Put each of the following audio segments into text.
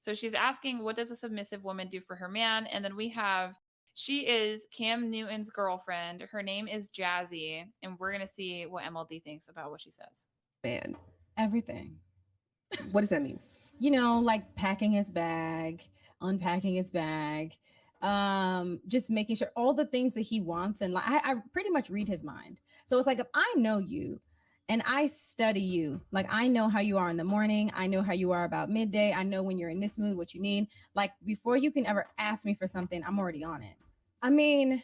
So she's asking, what does a submissive woman do for her man? And then she is Cam Newton's girlfriend. Her name is Jazzy. And we're going to see what MLD thinks about what she says. Man, Everything. what does that mean? Like packing his bag, unpacking his bag, just making sure all the things that he wants. And like, I pretty much read his mind. So it's like, if I know you and I study you, like I know how you are in the morning, I know how you are about midday, I know when you're in this mood, what you need. Like before you can ever ask me for something, I'm already on it. I mean,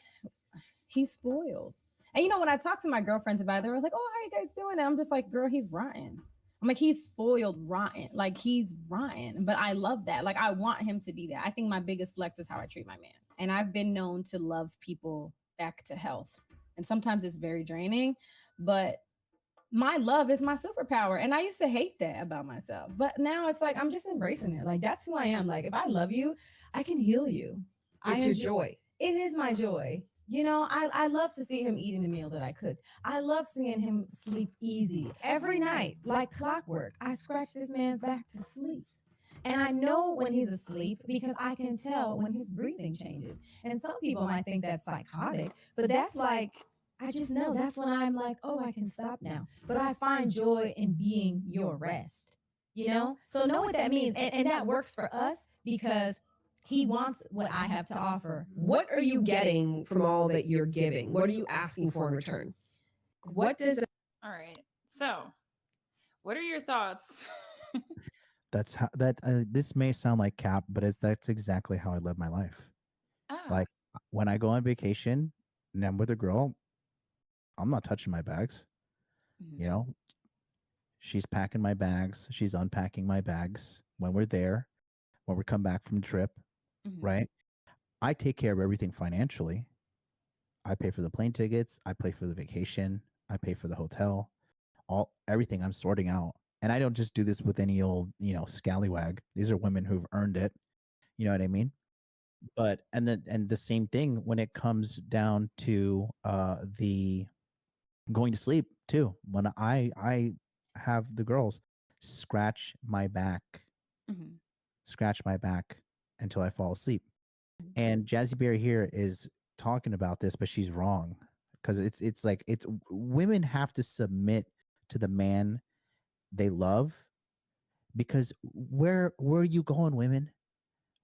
he's spoiled. And when I talk to my girlfriends about it, they was like, "Oh, how you guys doing?" And I'm just like, "Girl, he's rotten." I'm like, he's spoiled rotten. Like he's rotten. But I love that. Like I want him to be that. I think my biggest flex is how I treat my man. And I've been known to love people back to health. And sometimes it's very draining, but my love is my superpower. And I used to hate that about myself. But now it's like I'm just embracing it. Like that's who I am. Like if I love you, I can heal you. It's your joy. It is my joy. I love to see him eating the meal that I cooked. I love seeing him sleep easy every night, like clockwork. I scratch this man's back to sleep. And I know when he's asleep because I can tell when his breathing changes. And some people might think that's psychotic, but that's like, I just know that's when I'm like, oh, I can stop now. But I find joy in being your rest, So know what that means. And that works for us because he wants what I have to offer. What are you getting from all that you're giving? What are you asking for in return? What does All right. So, what are your thoughts? That's how that this may sound like cap, but that's exactly how I live my life. Ah. Like when I go on vacation and I'm with a girl, I'm not touching my bags. You know, she's packing my bags, she's unpacking my bags when we're there, when we come back from the trip, right? I take care of everything financially. I pay for the plane tickets, I pay for the vacation, I pay for the hotel, everything I'm sorting out. And I don't just do this with any old, scallywag. These are women who've earned it. You know what I mean? But and the same thing when it comes down to the going to sleep too. When I have the girls scratch my back, scratch my back until I fall asleep. And Jazzy Bear here is talking about this, but she's wrong because it's like women have to submit to the man they love because where are you going, women?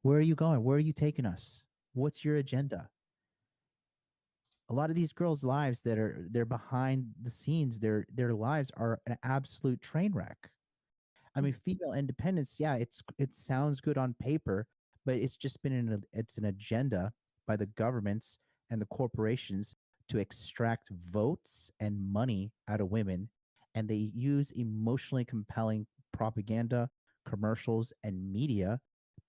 Where are you going? Where are you taking us? What's your agenda? A lot of these girls' lives they're behind the scenes, their lives are an absolute train wreck. I mean, female independence, yeah, it sounds good on paper, but it's just been it's an agenda by the governments and the corporations to extract votes and money out of women, and they use emotionally compelling propaganda, commercials, and media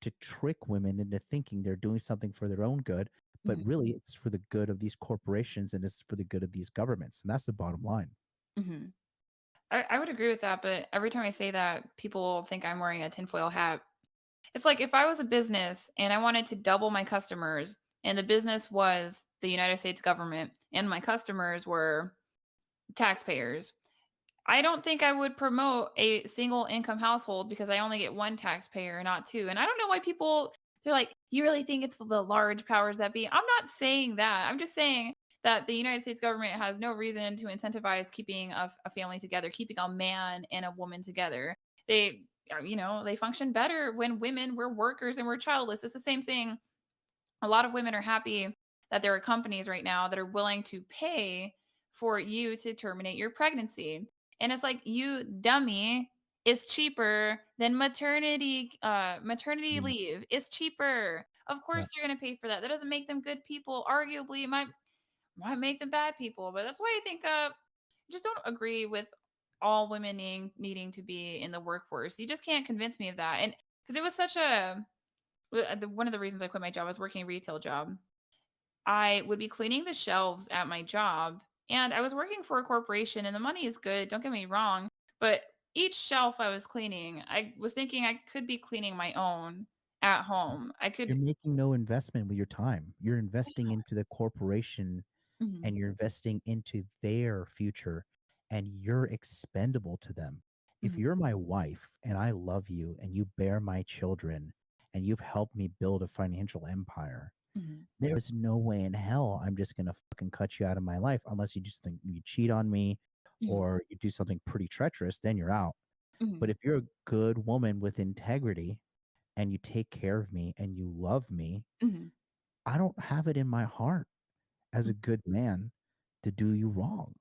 to trick women into thinking they're doing something for their own good, but really it's for the good of these corporations and it's for the good of these governments, and that's the bottom line. I would agree with that, but every time I say that, people think I'm wearing a tinfoil hat. It's like if I was a business and I wanted to double my customers, and the business was the United States government, and my customers were taxpayers, I don't think I would promote a single income household because I only get one taxpayer, not two. And I don't know why they're like, you really think it's the large powers that be? I'm not saying that. I'm just saying that the United States government has no reason to incentivize keeping a family together, keeping a man and a woman together. They function better when women were workers and we're childless. It's the same thing. A lot of women are happy that there are companies right now that are willing to pay for you to terminate your pregnancy. And it's like, you dummy, it's cheaper than maternity Mm. leave. It's cheaper. Of Yeah. course they're going to pay for that. That doesn't make them good people. Arguably, it might make them bad people. But that's why I think just don't agree with all women needing to be in the workforce. You just can't convince me of that. And because it was such a one of the reasons I quit my job, I was working a retail job. I would be cleaning the shelves at my job, and I was working for a corporation, and the money is good, don't get me wrong, but each shelf I was cleaning, I was thinking I could be cleaning my own at home. I You're could. making no investment with your time. You're investing into the corporation Mhm. and you're investing into their future and you're expendable to them. If Mhm. you're my wife and I love you and you bear my children and you've helped me build a financial empire, Mhm. there's no way in hell I'm just gonna fucking cut you out of my life unless you just think you cheat on me Mhm. or you do something pretty treacherous, then you're out. But Mhm. if you're a good woman with integrity and you take care of me and you love me, Mhm. I don't have it in my heart as a good man to do you wrong.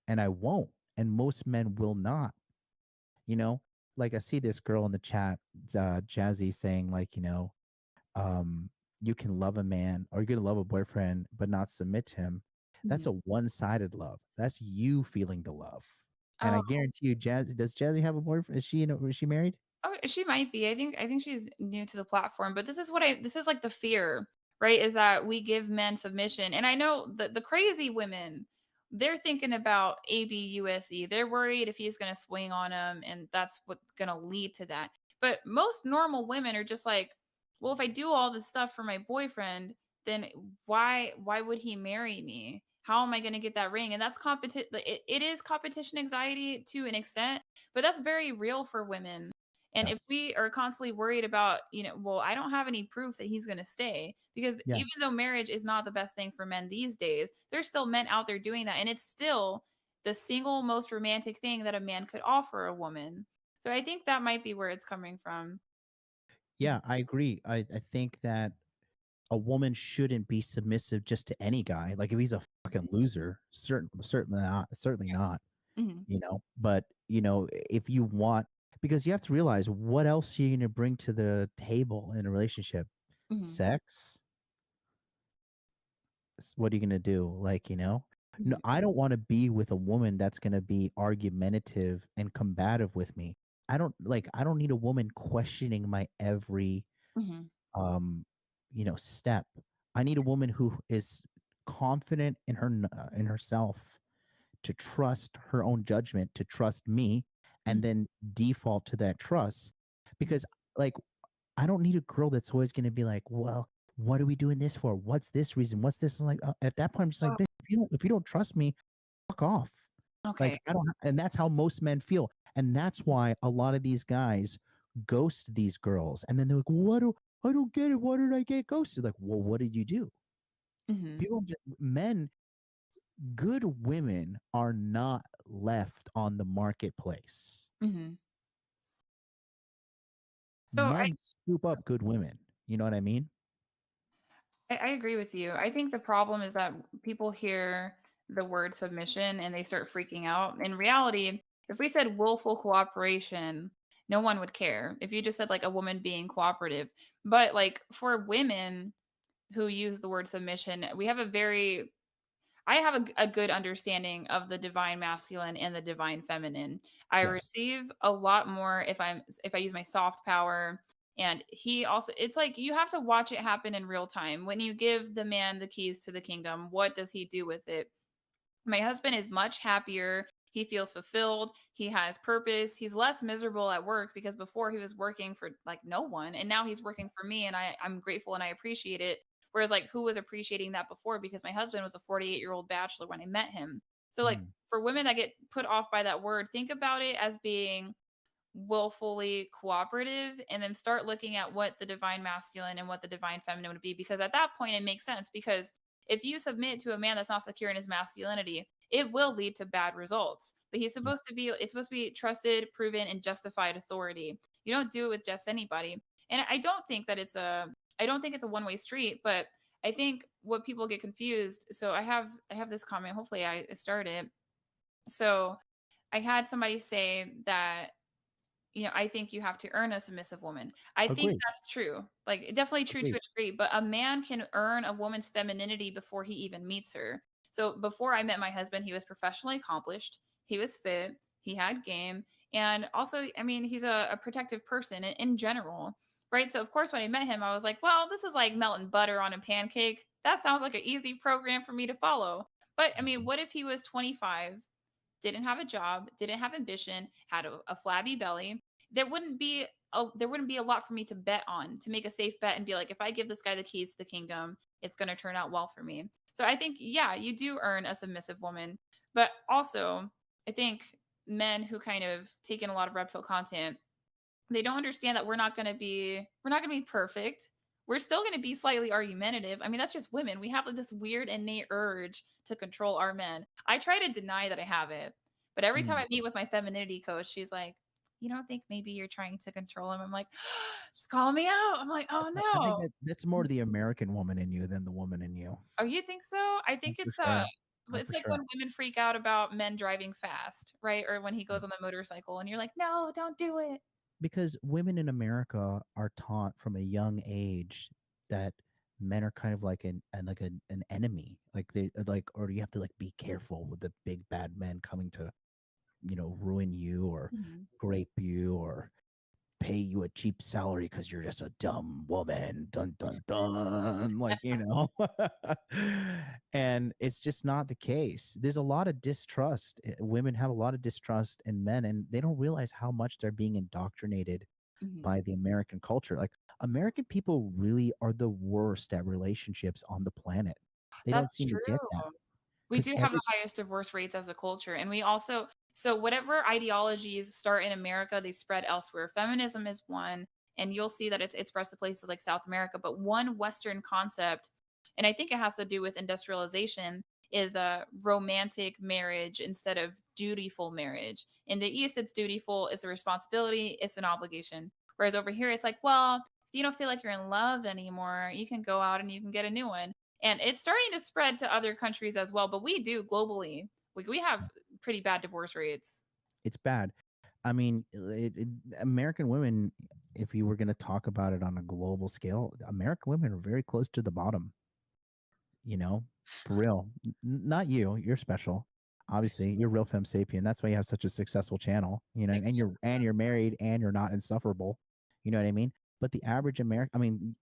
And I won't. And most men will not, you know? Like I see this girl in the chat, Jazzy, saying, like, um, you can love a man or you can love a boyfriend, but not submit to him. That's Mhm. a one-sided love. That's you feeling the love. And Oh, I guarantee you, does Jazzy have a boyfriend? Is she married? oh, she might be. I think she's new to the platform, but this is like the fear, right? Is that we give men submission. And I know the crazy women, they're thinking about ABUSE. They're worried if he's going to swing on them and that's what's going to lead to that. But most normal women are just like, well, if I do all this stuff for my boyfriend, then why would he marry me? How am I going to get that ring? And that's competition. It is competition anxiety to an extent, but that's very real for women. And Yeah. if we are constantly worried about, well, I don't have any proof that he's going to stay, because Yeah. even though marriage is not the best thing for men these days, there's still men out there doing that. And it's still the single most romantic thing that a man could offer a woman. So I think that might be where it's coming from. Yeah, I agree. I think that a woman shouldn't be submissive just to any guy. Like if he's a fucking loser, certainly not, certainly not. Hmm. But if you want, because you have to realize what else are you going to bring to the table in a relationship? Hmm. Sex. What are you going to do? Like, no, Hmm. I don't want to be with a woman that's going to be argumentative and combative with me. I don't need a woman questioning my every Hmm. um step. I need a woman who is confident in in herself, to trust her own judgment, to trust me, and then default to that trust. Because, like, I don't need a girl that's always going to be like, well, what are we doing this for? What's this reason? What's this? Like, at that point, I'm just like, Oh, bitch, if you don't trust me, fuck off. Like, okay. I don't, and that's how most men feel, and that's why a lot of these guys ghost these girls, and then they're like, what do I don't get it? Why did I get ghosted? Like, well, what did you do? Hmm. People, men, good women are not left on the marketplace. Hmm. So Men scoop up good women. You know what I mean? I agree with you. I think the problem is that people hear the word submission and they start freaking out. In reality, if we said willful cooperation, no one would care. If you just said like a woman being cooperative, but like for women who use the word submission, we have a very I have a good understanding of the divine masculine and the divine feminine. I Yes. receive a lot more if I use my soft power. And he also, it's like you have to watch it happen in real time. When you give the man the keys to the kingdom, what does he do with it? My husband is much happier. He feels fulfilled. He has purpose. He's less miserable at work because before he was working for like no one and now he's working for me and I'm grateful and I appreciate it. Whereas like who was appreciating that before because my husband was a 48-year-old bachelor when I met him. So like Mm, for women that get put off by that word, think about it as being willfully cooperative and then start looking at what the divine masculine and what the divine feminine would be, because at that point it makes sense. Because if you submit to a man that's not secure in his masculinity, it will lead to bad results. But yeah. it's supposed to be trusted, proven, and justified authority. You don't do it with just anybody. And I don't think it's a one-way street. But I think what people get confused, so I have this comment, hopefully I start it. So I had somebody say that, I think you have to earn a submissive woman. I think Agree. that's true. Like, definitely true to Agreed. a degree, but a man can earn a woman's femininity before he even meets her. So before I met my husband, he was professionally accomplished, he was fit, he had game, and also, I mean, he's a protective person in general, right? So of course, when I met him, I was like, well, this is like melting butter on a pancake. That sounds like an easy program for me to follow. But I mean, Mhm. what if he was 25, didn't have a job, didn't have ambition, had a flabby belly? There wouldn't be a lot for me to bet on, to make a safe bet and be like, if I give this guy the keys to the kingdom, it's going to turn out well for me. So I think, yeah, you do earn a submissive woman, but also I think men who kind of take in a lot of red pill content, they don't understand that we're not going to be perfect. We're still going to be slightly argumentative. I mean, that's just women. We have like this weird innate urge to control our men. I try to deny that I have it, but every time Mm. I meet with my femininity coach, she's like, "You don't think maybe you're trying to control him?" I'm like, "Just call me out." I'm like, "Oh I think no." that that's more the American woman in you than the woman in you. Oh, you think so? I Oh, think for it's sure. Oh, it's for like sure. when women freak out about men driving fast, right? Or when he goes on the motorcycle and you're like, "No, don't do it." Because women in America are taught from a young age that men are kind of like an enemy. Like they like, or you have to like be careful with the big bad men coming to, ruin you or Mhm. grape you or pay you a cheap salary because you're just a dumb woman. Dun dun dun. Like, and it's just not the case. There's a lot of distrust. Women have a lot of distrust in men, and they don't realize how much they're being indoctrinated by Mhm. the American culture. Like, American people really are the worst at relationships on the planet. They don't That's seem to true. get that We because do have the highest divorce rates as a culture, and we also so whatever ideologies start in America, they spread elsewhere. Feminism is one, and you'll see that it's spread to places like South America. But one Western concept, and I think it has to do with industrialization, is a romantic marriage instead of dutiful marriage. In the East, it's dutiful, it's a responsibility, it's an obligation. Whereas over here, it's like, well, if you don't feel like you're in love anymore, you can go out and you can get a new one. And it's starting to spread to other countries as well, but we do globally. We have pretty bad divorce rates. it's bad. I mean, American women, if you were going to talk about it on a global scale, American women are very close to the bottom, for real. Not you. You're special. Obviously, you're real femme sapien. That's why you have such a successful channel, Thank and you're married and you're not insufferable. You know what I mean? But the average American, I mean,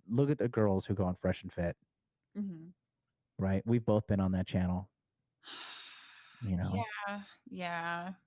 look at the girls who go on Fresh and Fit, you. Mhm. right? We've both been on that channel, you know. Yeah, yeah.